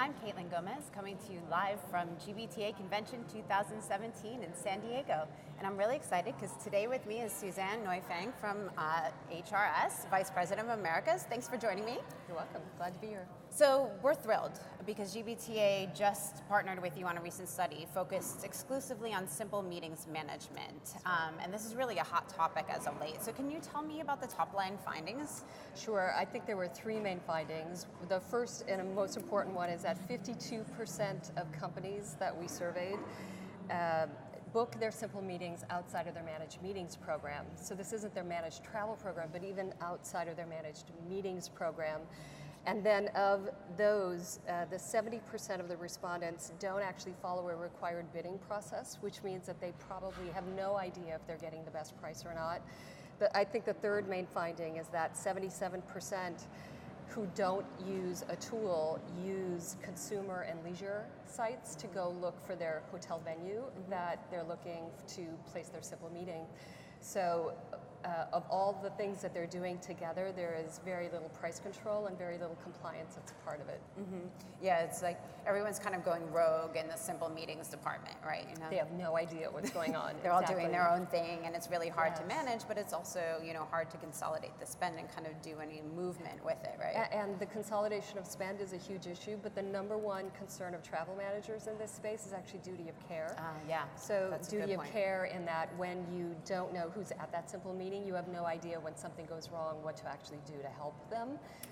I'm Caitlin Gomez, coming to you live from GBTA Convention 2017 in San Diego. And I'm really excited because today with me is Suzanne Neufang from HRS, Vice President of Americas. Thanks for joining me. You're welcome. Glad to be here. So we're thrilled because GBTA just partnered with you on a recent study focused exclusively on simple meetings management. And this is really a hot topic as of late. So can you tell me about the top line findings? Sure. I think there were three main findings. The first and most important one is that 52% of companies that we surveyed book their simple meetings outside of their managed meetings program. So this isn't their managed travel program, but even outside of their managed meetings program. And then of those, the 70% of the respondents don't actually follow a required bidding process, which means that they probably have no idea if they're getting the best price or not. But I think the third main finding is that 77% who don't use a tool use consumer and leisure sites to go look for their hotel venue that they're looking to place their simple meeting. So of all the things that they're doing together, there is very little price control and very little compliance that's a part of it. Yeah, it's like everyone's kind of going rogue in the simple meetings department, right? You know? They have no idea what's going on. They're all doing their own thing, and it's really hard to manage, but it's also, hard to consolidate the spend and kind of do any movement with it, right? And the consolidation of spend is a huge issue, but the number one concern of travel managers in this space is actually duty of care. Yeah, so duty of care in that when you don't know who's at that simple meeting, you have no idea when something goes wrong what to actually do to help them.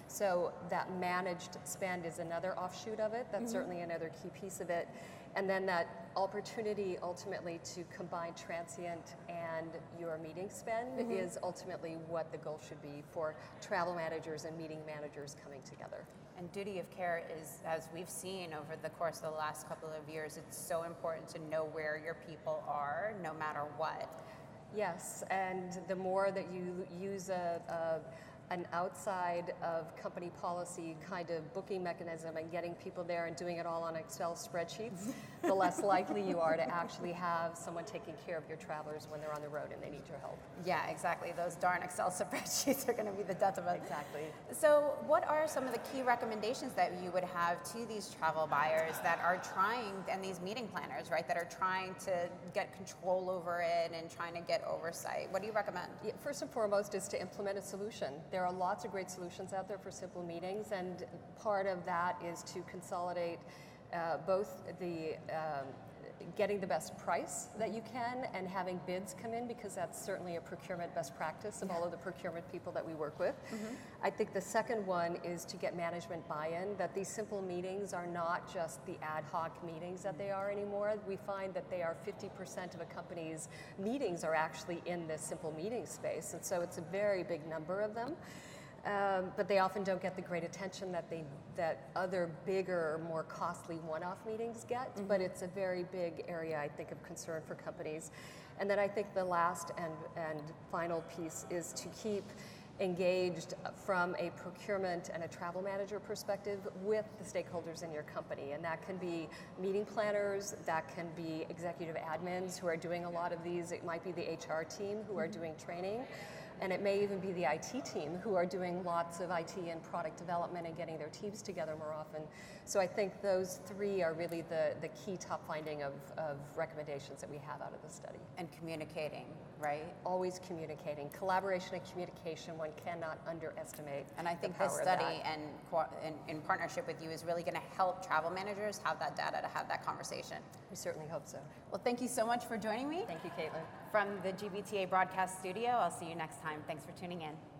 So that managed spend is another offshoot of it. That's certainly another key piece of it. And then that opportunity ultimately to combine transient and your meeting spend is ultimately what the goal should be for travel managers and meeting managers coming together. And duty of care is, as we've seen over the course of the last couple of years, it's so important to know where your people are no matter what. Yes, and the more that you use an outside of company policy kind of booking mechanism and getting people there and doing it all on Excel spreadsheets, the less likely you are to actually have someone taking care of your travelers when they're on the road and they need your help. Yeah, exactly. Those darn Excel spreadsheets are going to be the death of us. Exactly. So what are some of the key recommendations that you would have to these travel buyers that are trying, and these meeting planners, right, that are trying to get control over it and trying to get oversight? What do you recommend? Yeah, first and foremost is to implement a solution. There are lots of great solutions out there for simple meetings, and part of that is to consolidate both the getting the best price that you can and having bids come in, because that's certainly a procurement best practice of all of the procurement people that we work with. I think the second one is to get management buy-in, that these simple meetings are not just the ad hoc meetings that they are anymore. We find that they are 50% of a company's meetings are actually in this simple meeting space, and so it's a very big number of them. But they often don't get the great attention that other bigger, more costly one-off meetings get. But it's a very big area, I think, of concern for companies. And then I think the last and final piece is to keep engaged from a procurement and a travel manager perspective with the stakeholders in your company. And that can be meeting planners, that can be executive admins who are doing a lot of these. It might be the HR team who are doing training. And it may even be the IT team who are doing lots of IT and product development and getting their teams together more often. So I think those three are really the key top finding of recommendations that we have out of the study. And communicating, right? Always communicating. Collaboration and communication, one cannot underestimate. And I think this study and in partnership with you is really going to help travel managers have that data to have that conversation. We certainly hope so. Well, thank you so much for joining me. Thank you, Caitlin. From the GBTA broadcast studio, I'll see you next time. Thanks for tuning in.